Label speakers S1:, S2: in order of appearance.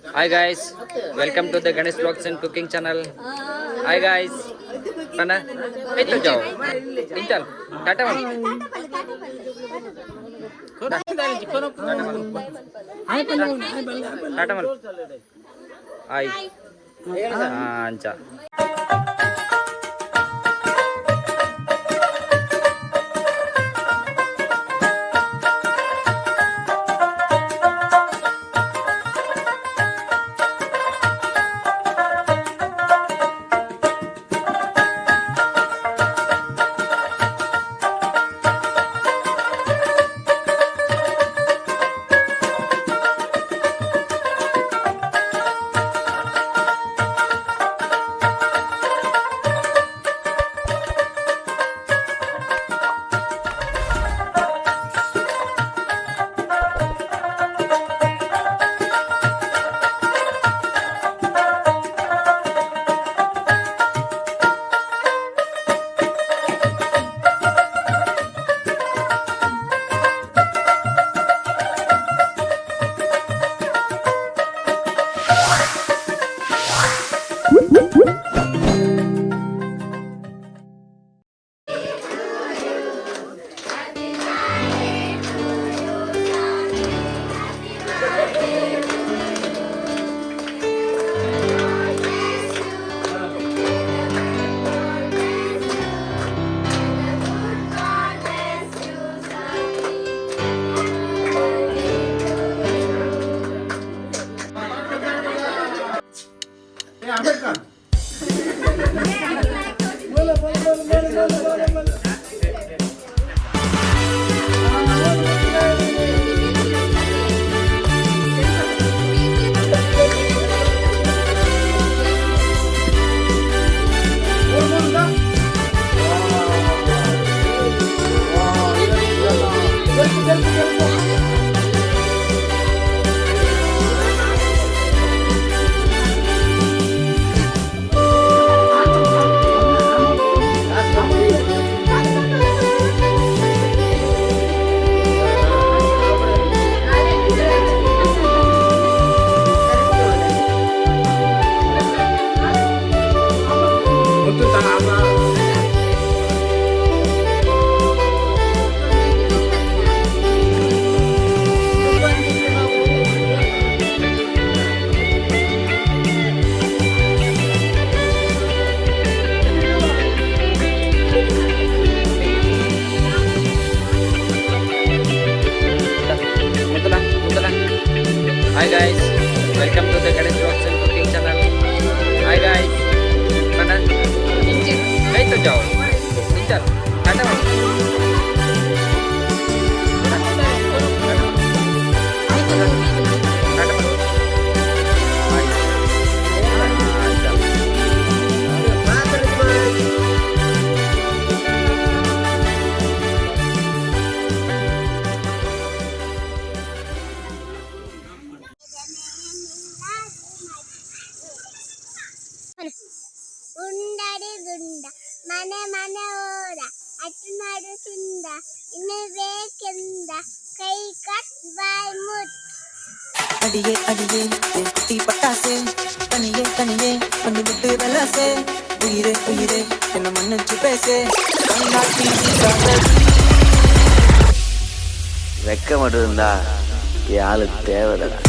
S1: Hi guys, welcome to the Ganesh Vlogs and Cooking channel. Hi guys, mana? Itu jauh. Incal, tata mal. Tata mal. Hi. Anca. Hi guys, welcome to the Ganesh Vlogs and Cooking channel. Hi guys, mana? Incin, itu jauh. Incal, ada mas?
S2: ಉಂಡಡಿ ಗುಂಡ ಮನೆ ಮನೆ ಓಡ ಅಟ್ಟು ನಾಡು ತುಂಡ ಇನ್ನು ಬೇಕೆಂದ ಕೈ cut ಬಾಯ್ ಮುಟ್
S3: அடியே அடியே குட்டி பட்டாசே தனியே தனியே பண்ணி விட்டு வெலாசே உயிரே உயிரே என்ன மன்னிச்சு பேசே கண்ணாட்டி
S4: வெக்க மட்டும் இருந்தா ஆளு தேவைதான்.